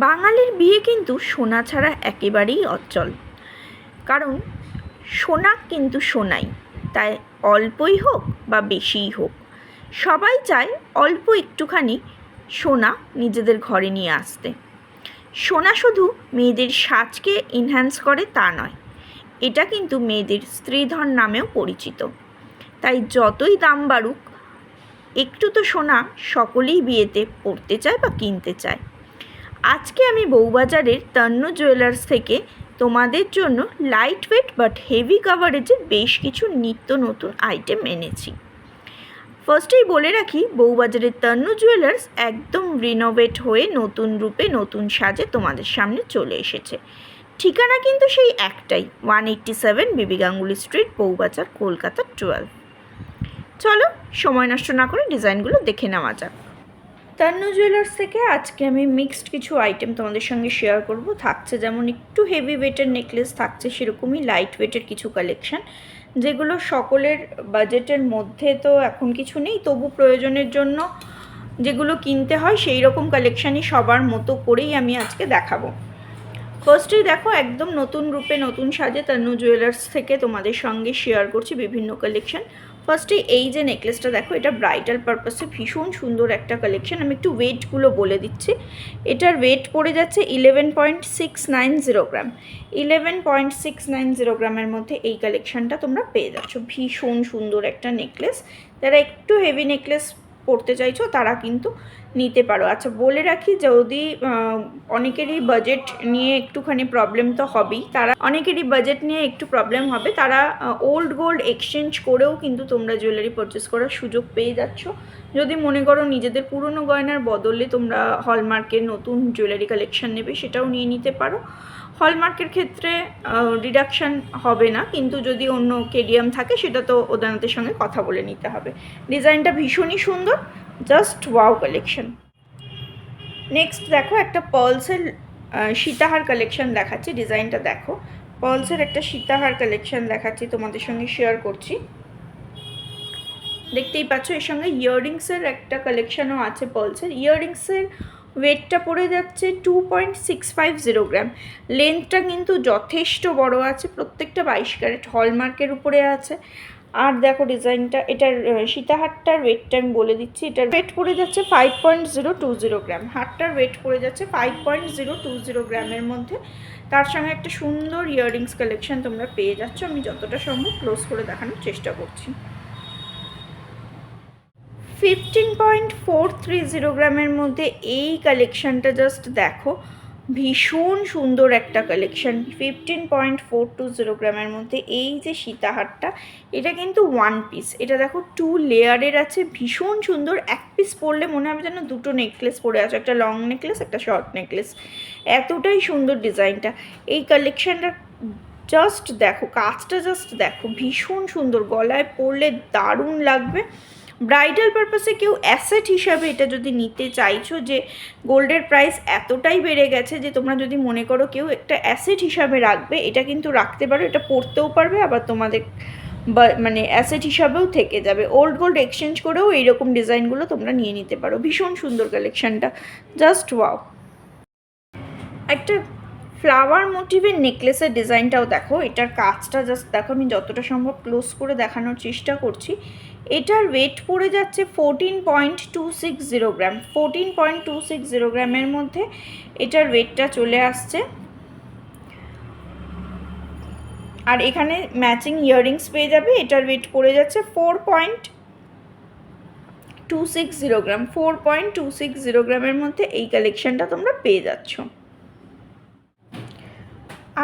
বাঙালির বিয়ে কিন্তু সোনা ছাড়া একেবারেই অচল। কারণ সোনা কিন্তু সোনাই, তাই অল্পই হোক বা বেশিই হোক, সবাই চায় অল্প একটুখানি সোনা নিজেদের ঘরে নিয়ে আসতে। সোনা শুধু মেয়েদের সাজকে এনহ্যান্স করে তা নয়, এটা কিন্তু মেয়েদের স্ত্রীধন নামেও পরিচিত। তাই যতই দাম বাড়ুক, একটু তো সোনা সকলেই বিয়েতে পরতে চায় বা কিনতে চায়। আজকে আমি বউবাজারের তন্নু জুয়েলার্স থেকে তোমাদের জন্য লাইট ওয়েট বাট হেভি কাভারেজের বেশ কিছু নিত্য নতুন আইটেম এনেছি। ফার্স্টেই বলে রাখি, বউবাজারের তন্নু জুয়েলার্স একদম রিনোভেট হয়ে নতুন রূপে নতুন সাজে তোমাদের সামনে চলে এসেছে। ঠিকানা কিন্তু সেই একটাই, 187 বিবি গাঙ্গুলি স্ট্রিট, বউবাজার, কলকাতা 12। চলো সময় নষ্ট না করে ডিজাইনগুলো দেখে নেওয়া যাক। তন্নু জুয়েলার্স থেকে আজকে আমি মিক্সড কিছু আইটেম তোমাদের সঙ্গে শেয়ার করব। থাকছে যেমন একটু হেভি ওয়েটের নেকলেস, থাকছে সেরকমই লাইট ওয়েটের কিছু কালেকশন, যেগুলো সকলের বাজেটের মধ্যে তো এখন কিছু নেই, তবু প্রয়োজনের জন্য যেগুলো কিনতে হয় সেই রকম কালেকশানই সবার মতো করেই আমি আজকে দেখাবো। ফার্স্টেই দেখো, একদম নতুন রূপে নতুন সাজে তন্নু জুয়েলার্স থেকে তোমাদের সঙ্গে শেয়ার করছি বিভিন্ন কালেকশন। ফার্স্টে এই যে নেকলেসটা দেখো, এটা ব্রাইডাল পারপাসে ভীষণ সুন্দর একটা কালেকশন। আমি একটু ওয়েটগুলো বলে দিচ্ছি। এটার ওয়েট পড়ে যাচ্ছে 11.690 গ্রাম। 11.690 গ্রামের মধ্যে এই কালেকশনটা তোমরা পেয়ে যাচ্ছ। ভীষণ সুন্দর একটা নেকলেস। যারা একটু হেভি নেকলেস পড়তে চাইছো তারা কিন্তু নিতে পারো। আচ্ছা বলে রাখি, যদি অনেকেরই বাজেট নিয়ে একটুখানি প্রবলেম তো হবেই, অনেকেরই বাজেট নিয়ে একটু প্রবলেম হবে, তারা ওল্ড গোল্ড এক্সচেঞ্জ করেও কিন্তু তোমরা জুয়েলারি পারচেস করার সুযোগ পেয়ে যাচ্ছ। যদি মনে করো নিজেদের পুরনো গয়নার বদলে তোমরা হলমার্কের নতুন জুয়েলারি কালেকশন নেবে, সেটাও নিয়ে নিতে পারো। হলমার্কের ক্ষেত্রে রিডাকশান হবে না, কিন্তু যদি অন্য কেডিএম থাকে সেটা তো ওদের সঙ্গে কথা বলে নিতে হবে। ডিজাইনটা ভীষণই সুন্দর, জাস্ট ওয়াও কালেকশন। নেক্সট দেখো, একটা পার্লসের সীতাহার কালেকশন দেখাচ্ছি। ডিজাইনটা দেখো, পার্লসের একটা সীতাহার কালেকশন দেখাচ্ছি, তোমাদের সঙ্গে শেয়ার করছি। দেখতেই পাচ্ছ এর সঙ্গে ইয়াররিংসের একটা কালেকশনও আছে পার্লসের। ইয়াররিংসের ওয়েটটা পড়ে যাচ্ছে 2.650 গ্রাম। লেন্থটা কিন্তু যথেষ্ট বড় আছে, প্রত্যেকটা 22 ক্যারেট হলমার্কের উপরে আছে। আর দেখো ডিজাইনটা, এটার সীতাহারটার ওয়েটটা আমি বলে দিচ্ছি। এটার ওয়েট পড়ে যাচ্ছে 5.020 গ্রাম। হারটার ওয়েট পড়ে যাচ্ছে 5.020 গ্রামের মধ্যে। তার সঙ্গে একটা সুন্দর ইয়াররিংস কালেকশন তোমরা পেয়ে যাচ্ছ। আমি যতটা সম্ভব ক্লোজ করে দেখানোর চেষ্টা করছি। 15.430 গ্রামের মধ্যে এই কালেকশানটা জাস্ট দেখো, ভীষণ সুন্দর একটা কালেকশান। 15.420 গ্রামের মধ্যে এই যে সীতাহারটা, এটা কিন্তু ওয়ান পিস। এটা দেখো 2 লেয়ারের আছে, ভীষণ সুন্দর। এক পিস পরলে মনে হবে যেন দুটো নেকলেস পরে আছে, একটা লং নেকলেস একটা শর্ট নেকলেস। এতটাই সুন্দর ডিজাইনটা। এই কালেকশানটা জাস্ট দেখো, কাজটা জাস্ট দেখো, ভীষণ সুন্দর। গলায় পরলে দারুণ লাগবে। ব্রাইডাল পারপাসে কেউ অ্যাসেট হিসাবে এটা যদি নিতে চাইছো, যে গোল্ডের প্রাইস এতটাই বেড়ে গেছে যে তোমরা যদি মনে করো কেউ একটা অ্যাসেট হিসাবে রাখবে, এটা কিন্তু রাখতে পারো। এটা পড়তেও পারবে, আবার তোমাদের মানে অ্যাসেট হিসাবেও থেকে যাবে। ওল্ড গোল্ড এক্সচেঞ্জ করেও এইরকম ডিজাইনগুলো তোমরা নিয়ে নিতে পারো। ভীষণ সুন্দর কালেকশানটা, জাস্ট ওয়াও। একটা ফ্লাওয়ার মোটিভের নেকলেসের ডিজাইনটাও দেখো, এটার কাজটা জাস্ট দেখো। আমি যতটা সম্ভব ক্লোজ করে দেখানোর চেষ্টা করছি। এটার ওয়েট পড়ে যাচ্ছে 14.260 গ্রাম। 14.260 গ্রামের মধ্যে এটার ওয়েটটা চলে আসছে। আর এখানে ম্যাচিং ইয়াররিংস পেয়ে যাবে। এটার ওয়েট পড়ে যাচ্ছে 4.260 গ্রাম। 4.260 গ্রামের মধ্যে এই কালেকশানটা তোমরা পেয়ে যাচ্ছ।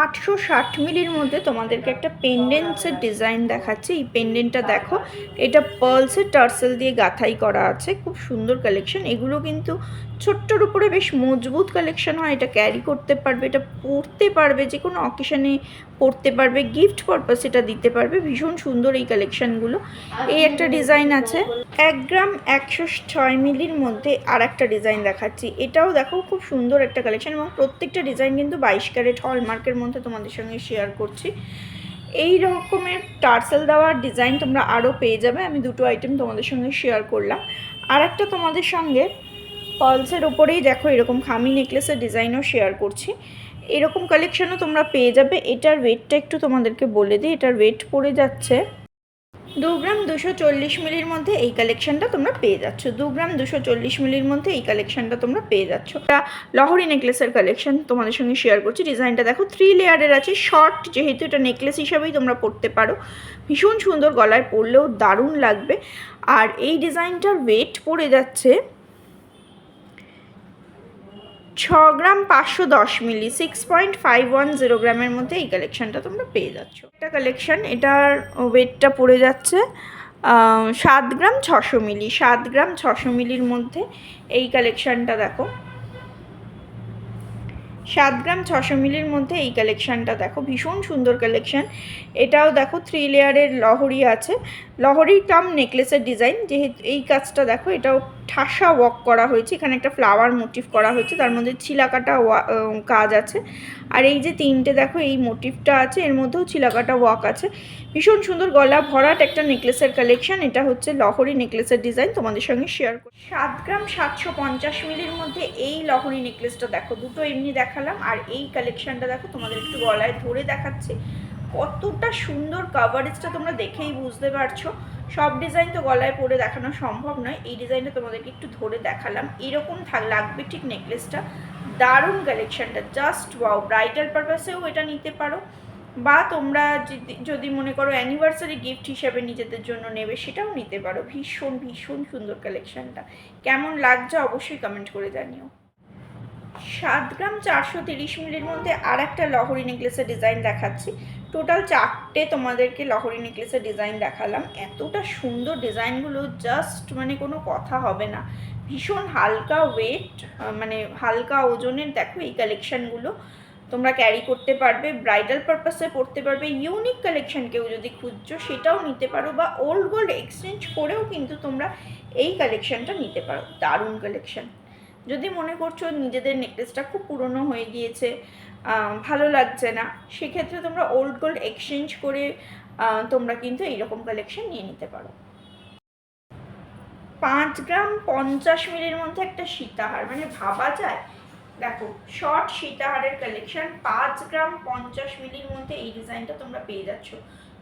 860 মিলির মধ্যে তোমাদেরকে একটা পেন্ডেন্টসের ডিজাইন দেখাচ্ছি। এই পেন্ডেন্টটা দেখো, এটা পার্লসের টার্সেল দিয়ে গাঁথাই করা আছে। খুব সুন্দর কালেকশন। এগুলো কিন্তু ছোট্টর উপরে বেশ মজবুত কালেকশন হয়। এটা ক্যারি করতে পারবে, এটা পরতে পারবে, যে কোনো অকেশনে পরতে পারবে, গিফট পারপাস এটা দিতে পারবে। ভীষণ সুন্দর এই কালেকশানগুলো। এই একটা ডিজাইন আছে 1 গ্রাম 106 মিলির মধ্যে। আর একটা ডিজাইন দেখাচ্ছি, এটাও দেখো খুব সুন্দর একটা কালেকশন, এবং প্রত্যেকটা ডিজাইন কিন্তু 22 ক্যারেট হলমার্কের মধ্যে তোমাদের সঙ্গে শেয়ার করছি। এই রকমের টার্সেল দেওয়ার ডিজাইন তোমরা আরও পেয়ে যাবে। আমি দুটো আইটেম তোমাদের সঙ্গে শেয়ার করলাম। আর একটা তোমাদের সঙ্গে পালসের ওপরেই দেখো এরকম খামি নেকলেসের ডিজাইনও শেয়ার করছি। এরকম কালেকশানও তোমরা পেয়ে যাবে। এটার ওয়েটটা একটু তোমাদেরকে বলে দিই। এটার ওয়েট পড়ে যাচ্ছে 2 গ্রাম 240 মিলির মধ্যে এই কালেকশানটা তোমরা পেয়ে যাচ্ছ। 2 গ্রাম 240 মিলির মধ্যে এই কালেকশানটা তোমরা পেয়ে যাচ্ছ। এটা লহরি নেকলেসের কালেকশান তোমাদের সঙ্গে শেয়ার করছি। ডিজাইনটা দেখো 3 লেয়ারের আছে, শর্ট, যেহেতু এটা নেকলেস হিসাবেই তোমরা পরতে পারো। ভীষণ সুন্দর, গলায় পরলেও দারুণ লাগবে। আর এই ডিজাইনটার ওয়েট পড়ে যাচ্ছে 6 গ্রাম 510 মিলি, 6.510 গ্রামের মধ্যে এই কালেকশানটা তোমরা পেয়ে যাচ্ছ। একটা কালেকশান, এটার ওয়েটটা পড়ে যাচ্ছে 7 গ্রাম 600 মিলি, 7 গ্রাম 600 মিলির মধ্যে এই কালেকশানটা দেখো। 7 গ্রাম 600 মিলির মধ্যে এই কালেকশানটা দেখো, ভীষণ সুন্দর কালেকশান। এটাও দেখো 3 লেয়ারের লহরি আছে, লহরি কাম নেকলেসের ডিজাইন। যেহেতু এই কাজটা দেখো, এটাও ঠাসা ওয়ার্ক করা হয়েছে, এখানে একটা ফ্লাওয়ার মোটিভ করা হয়েছে, তার মধ্যে ছিলাকাটা কাজ আছে। আর এই যে তিনটে দেখো এই মোটিভটা আছে, এর মধ্যেও ছিলাকাটা ওয়ার্ক আছে। ভীষণ সুন্দর গলা ভরাট একটা নেকলেসের কালেকশান। এটা হচ্ছে লহরি নেকলেসের ডিজাইন, তোমাদের সঙ্গে শেয়ার করি। 7 গ্রাম 750 মিলির মধ্যে এই লহরি নেকলেসটা দেখো। দুটো এমনি দেখালাম, আর এই কালেকশানটা দেখো, তোমাদের একটু গলায় ধরে দেখাচ্ছি। কতটা সুন্দর কাভারেজটা তোমরা দেখেই বুঝতে পারছো। সব ডিজাইন তো গলায় পরে দেখানো সম্ভব নয়, এই ডিজাইনটা তোমাদেরকে একটু ধরে দেখালাম। এরকম লাগবে ঠিক নেকলেসটা, দারুণ কালেকশানটা, জাস্ট ওয়াও। ব্রাইডাল পারপাসেও এটা নিতে পারো, বা তোমরা যদি মনে করো অ্যানিভার্সারি গিফট হিসেবে নিজেদের জন্য নেবে, সেটাও নিতে পারো। ভীষণ ভীষণ সুন্দর কালেকশানটা। কেমন লাগছে অবশ্যই কমেন্ট করে জানিও। 7 গ্রাম 430 মিলির মধ্যে আর একটা লহরি নেকলেসের ডিজাইন দেখাচ্ছি। টোটাল 4টে তোমাদেরকে লহরি নেকলেসের ডিজাইন দেখালাম। এতটা সুন্দর ডিজাইনগুলো, জাস্ট মানে কোনো কথা হবে না। ভীষণ হালকা ওয়েট, মানে হালকা ওজনের দেখো এই কালেকশানগুলো তোমরা ক্যারি করতে পারবে, ব্রাইডাল পারপাসে পরতে পারবে। ইউনিক কালেকশান কেউ যদি খুঁজছো সেটাও নিতে পারো, বা ওল্ড গোল্ড এক্সচেঞ্জ করেও কিন্তু তোমরা এই কালেকশানটা নিতে পারো। দারুণ কালেকশান। যদি মনে করছো নিজেদের নেকলেসটা খুব পুরনো হয়ে গিয়েছে, ভালো লাগছে না, সেক্ষেত্রে তোমরা ওল্ড গোল্ড এক্সচেঞ্জ করে তোমরা কিন্তু এইরকম কালেকশন নিয়ে নিতে পারো। 5 গ্রাম 50 মিলির মধ্যে একটা সীতাহার, মানে ভাবা যায়। দেখো শর্ট সীতাহারের কালেকশন, 5 গ্রাম 50 মিলির মধ্যে এই ডিজাইনটা তোমরা পেয়ে যাচ্ছ।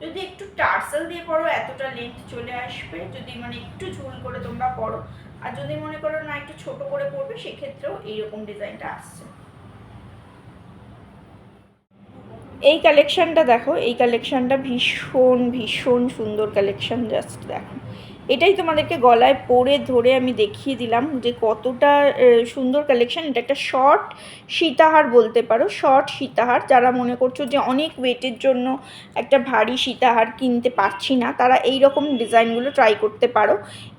যদি একটু টার্সেল দিয়ে পরো এতটা লেন্থ চলে আসবে, যদি মানে একটু ঝুল করে তোমরা পরো। আর যদি মনে করো না একটু ছোট করে পরবে, সেক্ষেত্রেও এইরকম ডিজাইনটা আসছে। এই কালেকশানটা দেখো, এই কালেকশানটা ভীষণ ভীষণ সুন্দর কালেকশান। জাস্ট দেখো, এটাই তোমাদেরকে গলায় পরে ধরে আমি দেখিয়ে দিলাম যে কতটা সুন্দর কালেকশান। এটা একটা শর্ট সীতাহার বলতে পারো, শর্ট সীতাহার। যারা মনে করছো যে অনেক ওয়েটের জন্য একটা ভারী সীতাহার কিনতে পারছি না, তারা এই রকম ডিজাইনগুলো ট্রাই করতে পারো।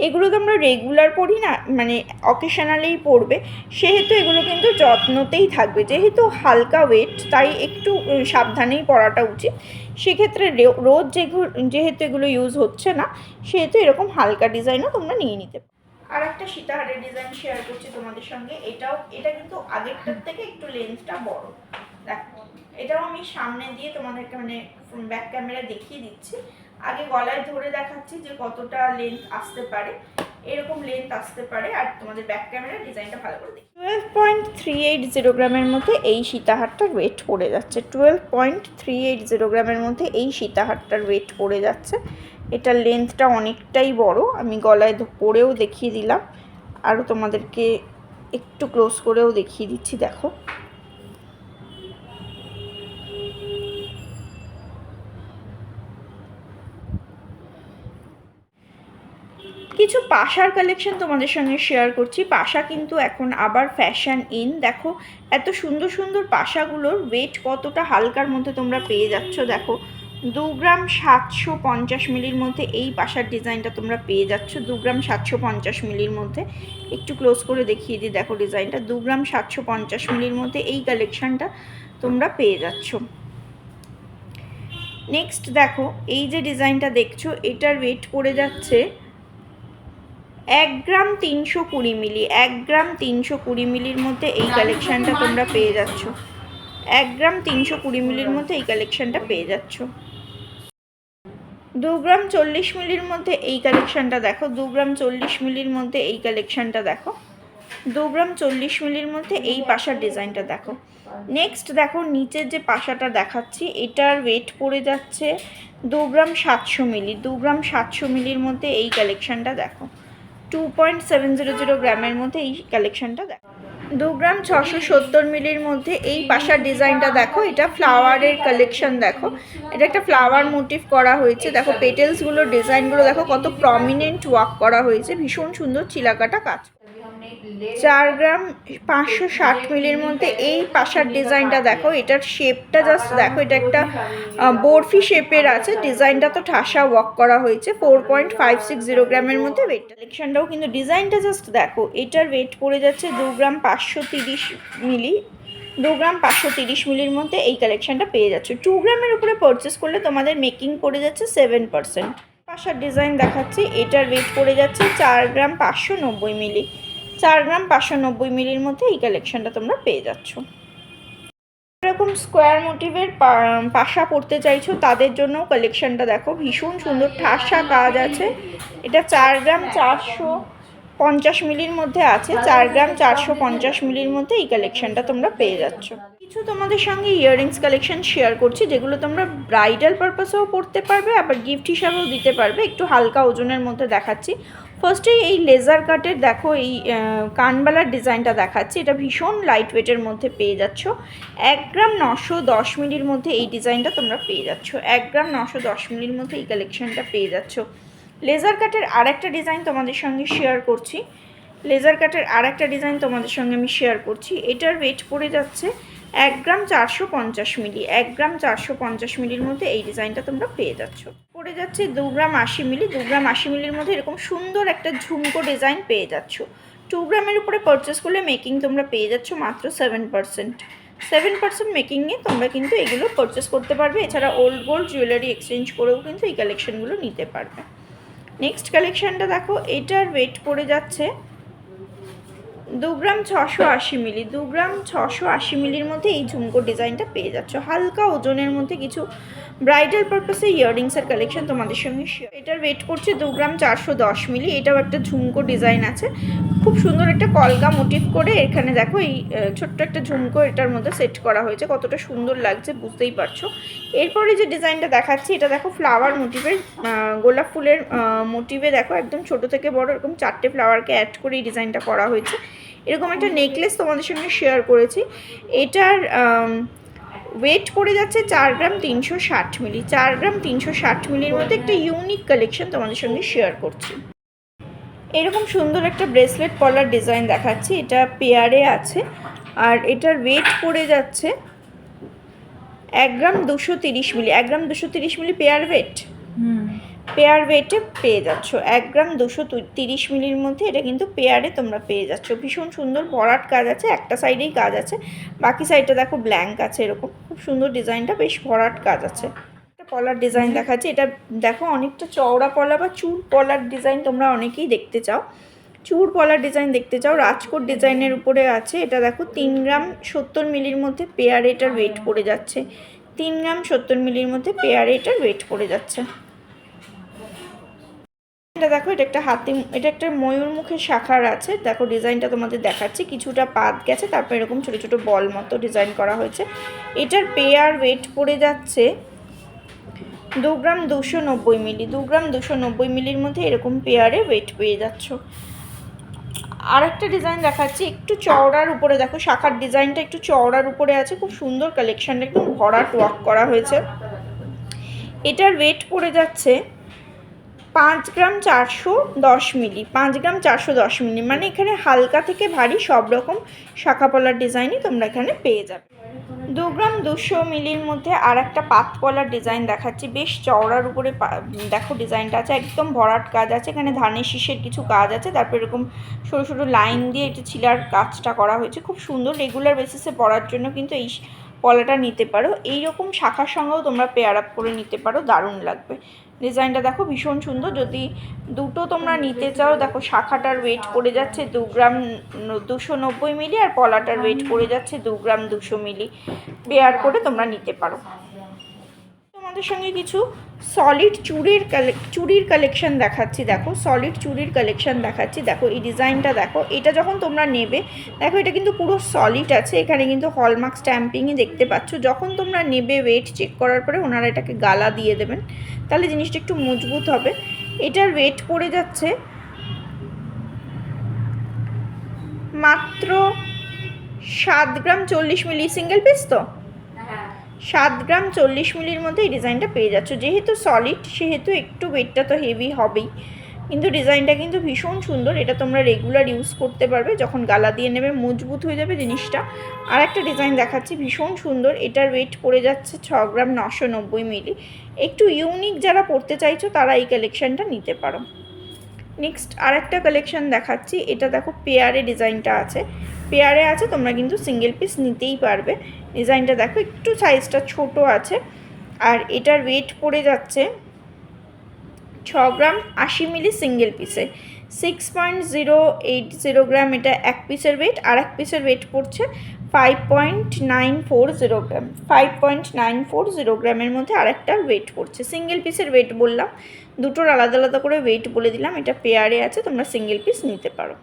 এগুলো তো আমরা রেগুলার পরি না, মানে অকেশনালেই পরবে, সেহেতু এগুলো কিন্তু যত্নতেই থাকবে। যেহেতু হালকা ওয়েট, তাই একটু সাবধানেই পরাটা উচিত। সেক্ষেত্রে রোজ যেহেতু এগুলো ইউজ হচ্ছে না, সেহেতু এরকম হালকা ডিজাইনও তোমরা নিয়ে নিতে পারো। আর একটা সীতাহারের ডিজাইন শেয়ার করছি তোমাদের সঙ্গে। এটা কিন্তু আগেরটার থেকে একটু লেন্থটা বড়। দেখো, এটাও আমি সামনে দিয়ে তোমাদেরকে মানে ব্যাক ক্যামেরা দেখিয়ে দিচ্ছি। আগে গলায় ধরে দেখাচ্ছি যে কতটা লেন্থ আসতে পারে, এরকম লেন্থ আসতে পারে। আর তোমাদের ব্যাক ক্যামেরা ডিজাইনটা ভালো করে দেখি। 12.380 গ্রামের মধ্যে এই সীতাহারটার ওয়েট পড়ে যাচ্ছে। 12.380 গ্রামের মধ্যে এই সীতাহারটার ওয়েট পড়ে যাচ্ছে। এটার লেন্থটা অনেকটাই বড়, আমি গলায় পরেও দেখিয়ে দিলাম, আরও তোমাদেরকে একটু ক্লোজ করেও দেখিয়ে দিচ্ছি। দেখো, কিছু পাশার কালেকশন তোমাদের সঙ্গে শেয়ার করছি। পাশা কিন্তু এখন আবার ফ্যাশন ইন। দেখো এত সুন্দর সুন্দর পাশাগুলোর ওয়েট কতটা হালকার মধ্যে তোমরা পেয়ে যাচ্ছ। দেখো 2 গ্রাম 750 মিলির মধ্যে এই পাশার ডিজাইনটা তোমরা পেয়ে যাচ্ছ। 2 গ্রাম 750 মিলির মধ্যে একটু ক্লোজ করে দেখিয়ে দিই। দেখো ডিজাইনটা 2 গ্রাম 750 মিলির মধ্যে এই কালেকশানটা তোমরা পেয়ে যাচ্ছ। নেক্সট দেখো, এই যে ডিজাইনটা দেখছো, এটার ওয়েট পড়ে যাচ্ছে 1 গ্রাম 320 মিলি। 1 গ্রাম 320 মিলির মধ্যে এই কালেকশানটা তোমরা পেয়ে যাচ্ছ। 1 গ্রাম 320 মিলির মধ্যে এই কালেকশানটা পেয়ে যাচ্ছ। 2 গ্রাম 40 মিলির মধ্যে এই কালেকশানটা দেখো। 2 গ্রাম 40 মিলির মধ্যে এই কালেকশানটা দেখো। 2 গ্রাম 40 মিলির মধ্যে এই পাশার ডিজাইনটা দেখো। নেক্সট দেখো নিচের যে পাশাটা দেখাচ্ছি, এটার ওয়েট পড়ে যাচ্ছে 2 গ্রাম 700 মিলি। 2 গ্রাম 700 মিলির মধ্যে এই কালেকশানটা দেখো। 2.700 গ্রামের মধ্যে এই কালেকশানটা দেখো। 2 গ্রাম 670 মিলির মধ্যে এই পাশার ডিজাইনটা দেখো। এটা ফ্লাওয়ারের কালেকশন দেখো, এটা একটা ফ্লাওয়ার মোটিভ করা হয়েছে। দেখো পেটেলসগুলোর ডিজাইনগুলো দেখো কত প্রমিনেন্ট ওয়ার্ক করা হয়েছে, ভীষণ সুন্দর চিলাকাটা কাজ। 4 গ্রাম 560 মিলির মধ্যে এই পাশার ডিজাইনটা দেখো। এটার শেপটা জাস্ট দেখো, এটা একটা বরফি শেপের আছে, ডিজাইনটা তো ঠাসা ওয়ার্ক করা হয়েছে। 4.560 গ্রামের মধ্যে ওয়েট। কালেকশনটাও কিন্তু ডিজাইনটা জাস্ট দেখো। এটার ওয়েট পড়ে যাচ্ছে 2 গ্রাম 530 মিলি। 2 গ্রাম 530 মিলির মধ্যে এই কালেকশনটা পেয়ে যাচ্ছে। 2 গ্রামের উপরে পারচেস করলে তোমাদের মেকিং পড়ে যাচ্ছে 7%। পাশার ডিজাইন দেখাচ্ছি, এটার ওয়েট পড়ে যাচ্ছে 4 গ্রাম 590 মিলি। 4 গ্রাম 590 মিলির মধ্যে এই কালেকশনটা তোমরা পেয়ে যাচ্ছ। এরকম স্কোয়ার মোটিভের পাশা পড়তে চাইছো তাদের জন্য কালেকশনটা দেখো, ভীষণ সুন্দর ঠাসা কাজ আছে। এটা 4 গ্রাম 450 মিলির মধ্যে আছে। 4 গ্রাম 450 মিলির মধ্যে এই কালেকশনটা তোমরা পেয়ে যাচ্ছ। কিছু তোমাদের সঙ্গে ইয়াররিংস কালেকশন শেয়ার করছি, যেগুলো তোমরা ব্রাইডাল পারপাসেও পরতে পারবে, আবার গিফট হিসাবেও দিতে পারবে। একটু হালকা ওজনের মধ্যে দেখাচ্ছি। ফার্স্টেই এই লেজার কাটের দেখো এই কানবালার ডিজাইনটা দেখাচ্ছি। এটা ভীষণ লাইট ওয়েটের মধ্যে পেয়ে যাচ্ছ। 1 গ্রাম 910 মিলির মধ্যে এই ডিজাইনটা তোমরা পেয়ে যাচ্ছ। 1 গ্রাম 910 মিলির মধ্যে এই কালেকশনটা পেয়ে যাচ্ছ। লেজার কাটের আরেকটা ডিজাইন তোমাদের সঙ্গে শেয়ার করছি। লেজার কাটের আরেকটা ডিজাইন তোমাদের সঙ্গে আমি শেয়ার করছি। এটার ওয়েট পড়ে যাচ্ছে 1 গ্রাম 450 মিলি। 1 গ্রাম 450 মিলির মধ্যে এই ডিজাইনটা তোমরা পেয়ে যাচ্ছ। পড়ে যাচ্ছে 2 গ্রাম 80 মিলি। 2 গ্রাম 80 মিলির মধ্যে এরকম সুন্দর একটা ঝুমকো ডিজাইন পেয়ে যাচ্ছ। 2 গ্রামের উপরে পারচেস করলে মেকিং তোমরা পেয়ে যাচ্ছ মাত্র 7%। 7% মেকিং নিয়ে তোমরা কিন্তু এগুলো পারচেস করতে পারবে। এছাড়া ওল্ড গোল্ড জুয়েলারি এক্সচেঞ্জ করেও কিন্তু এই কালেকশনগুলো নিতে পারবে। নেক্সট কালেকশনটা দেখো, এটার ওয়েট পড়ে যাচ্ছে 2 গ্রাম 680 মিলি। 2 গ্রাম 680 মিলির মধ্যে এই ঝুমকো ডিজাইনটা পেয়ে যাচ্ছ। হালকা ওজনের মধ্যে কিছু ব্রাইডাল পারপাসে ইয়াররিংসের কালেকশন তোমাদের সঙ্গে শেয়ার। এটার ওয়েট পড়ছে 2 গ্রাম 410 মিলি। এটাও একটা ঝুমকো ডিজাইন আছে, খুব সুন্দর একটা কলকা মোটিভ করে এখানে দেখো এই ছোট্ট একটা ঝুমকো এটার মধ্যে সেট করা হয়েছে। কতটা সুন্দর লাগছে বুঝতেই পারছো। এরপরে যে ডিজাইনটা দেখাচ্ছি, এটা দেখো ফ্লাওয়ার মোটিভের, গোলাপ ফুলের মোটিভে দেখো একদম ছোট থেকে বড় এরকম 4টে ফ্লাওয়ারকে অ্যাড করে এই ডিজাইনটা করা হয়েছে। এরকম একটা নেকলেস তোমাদের সঙ্গে শেয়ার করেছি। এটার ওয়েট পড়ে যাচ্ছে 4 গ্রাম 360 মিলি। 4 গ্রাম 360 মিলির মধ্যে একটা ইউনিক কালেকশন তোমাদের সঙ্গে শেয়ার করছি। এরকম সুন্দর একটা ব্রেসলেট পলার ডিজাইন দেখাচ্ছি। এটা পেয়ারে আছে আর এটার ওয়েট পড়ে যাচ্ছে 1 গ্রাম 230 মিলি। 1 গ্রাম 230 মিলি পেয়ার ওয়েট, পেয়ার ওয়েটে পেয়ে যাচ্ছ। 1 গ্রাম 230 মিলির মধ্যে এটা কিন্তু পেয়ারে তোমরা পেয়ে যাচ্ছ। ভীষণ সুন্দর ভরাট কাজ আছে, একটা সাইডেই কাজ আছে, বাকি সাইডটা দেখো ব্ল্যাঙ্ক আছে। এরকম খুব সুন্দর ডিজাইনটা, বেশ ভরাট কাজ আছে। একটা পলার ডিজাইন দেখাচ্ছে। এটা দেখো অনেকটা চওড়া পলা বা চুর পলার ডিজাইন তোমরা অনেকেই দেখতে চাও, চুর পলার ডিজাইন দেখতে চাও, রাজকোট ডিজাইনের উপরে আছে। এটা দেখো 3 গ্রাম 70 মিলির মধ্যে পেয়ারে এটার ওয়েট পড়ে যাচ্ছে। 3 গ্রাম 70 মিলির মধ্যে পেয়ারে এটার ওয়েট পড়ে যাচ্ছে। এটা দেখো, এটা একটা হাতি, এটা একটা ময়ূর মুখের শাখার আছে। দেখো ডিজাইনটা তোমাদের দেখাচ্ছি, কিছুটা পাত গেছে, তারপর এরকম ছোট ছোট বল মতো ডিজাইন করা হয়েছে। এটার পেয়ার ওয়েট পড়ে যাচ্ছে 2 গ্রাম 290 মিলি। 2 গ্রাম 290 মিলির মধ্যে এরকম পেয়ারে ওয়েট পেয়ে যাচ্ছ। আর একটা ডিজাইন দেখাচ্ছি, একটু চওড়ার উপরে দেখো, শাখার ডিজাইনটা একটু চওড়ার উপরে আছে, খুব সুন্দর কালেকশনটা, একদম ভরাট ওয়ার্ক করা হয়েছে। এটার ওয়েট পড়ে যাচ্ছে 5 গ্রাম 410 মিলি। 5 গ্রাম 410 মিলি, মানে এখানে হালকা থেকে ভারী সব রকম শাখা পলার ডিজাইনই তোমরা এখানে পেয়ে যাবে। 2 গ্রাম 200 মিলির মধ্যে আর একটা পাত পলার ডিজাইন দেখাচ্ছি। বেশ চওড়ার উপরে দেখো ডিজাইনটা আছে, একদম ভরাট কাজ আছে। এখানে ধানের শীষের কিছু কাজ আছে, তারপর এরকম সরু সরু লাইন দিয়ে এটা ছিলার কাজটা করা হয়েছে। খুব সুন্দর, রেগুলার বেসিসে পরার জন্য কিন্তু এই পলাটা নিতে পারো। এইরকম শাখার সঙ্গেও তোমরা পেয়ার আপ করে নিতে পারো, দারুণ লাগবে। ডিজাইনটা দেখো ভীষণ সুন্দর। যদি দুটো তোমরা নিতে চাও, দেখো শাখাটার ওয়েট পড়ে যাচ্ছে 2 গ্রাম 290 মিলি আর পলাটার ওয়েট পড়ে যাচ্ছে 2 গ্রাম 200 মিলি। পেয়ার করে তোমরা নিতে পারো। তোমাদের সঙ্গে কিছু সলিড চুড়ির কালেকশন দেখাচ্ছি। দেখো সলিড চুড়ির কালেকশন দেখাচ্ছি। দেখো এই ডিজাইনটা দেখো, এটা যখন তোমরা নেবে, দেখো এটা কিন্তু পুরো সলিড আছে, এখানে কিন্তু হলমার্ক স্ট্যাম্পিংই দেখতে পাচ্ছ। যখন তোমরা নেবে ওয়েট চেক করার পরে ওনারা এটাকে গালা দিয়ে দেবেন, তাহলে জিনিসটা একটু মজবুত হবে। এটার ওয়েট পড়ে যাচ্ছে মাত্র 7 গ্রাম 40 মিলি। সিঙ্গেল পিস তো 7 গ্রাম 40 মিলির মধ্যে এই ডিজাইনটা পেয়ে যাচ্ছ। যেহেতু সলিড সেহেতু একটু ওয়েটটা তো হেভি হবেই, কিন্তু ডিজাইনটা কিন্তু ভীষণ সুন্দর। এটা তোমরা রেগুলার ইউজ করতে পারবে, যখন গালা দিয়ে নেবে মজবুত হয়ে যাবে জিনিসটা। আর একটা ডিজাইন দেখাচ্ছি ভীষণ সুন্দর, এটার ওয়েট পড়ে যাচ্ছে 6 গ্রাম 990 মিলি। একটু ইউনিক যারা পড়তে চাইছো তারা এই কালেকশানটা নিতে পারো। নেক্সট আর একটা কালেকশান দেখাচ্ছি। এটা দেখো পেয়ারে ডিজাইনটা আছে, পেয়ারে আছে, তোমরা কিন্তু সিঙ্গেল পিস নিতেই পারবে। ডিজাইনটা দেখো একটু সাইজটা ছোট আছে, আর এটার ওয়েট পড়ে যাচ্ছে 6 গ্রাম 80 মিলি সিঙ্গেল পিসে। 6.080 গ্রাম এটা এক পিসের ওয়েট, আর এক পিসের ওয়েট পড়ছে 5.940 গ্রাম। 5.940 গ্রামের মধ্যে আরেকটার ওয়েট পড়ছে। সিঙ্গেল পিসের ওয়েট বললাম, দুটোর আলাদা আলাদা করে ওয়েট বলে দিলাম। এটা পেয়ারে আছে, তোমরা সিঙ্গেল পিস নিতে পারো।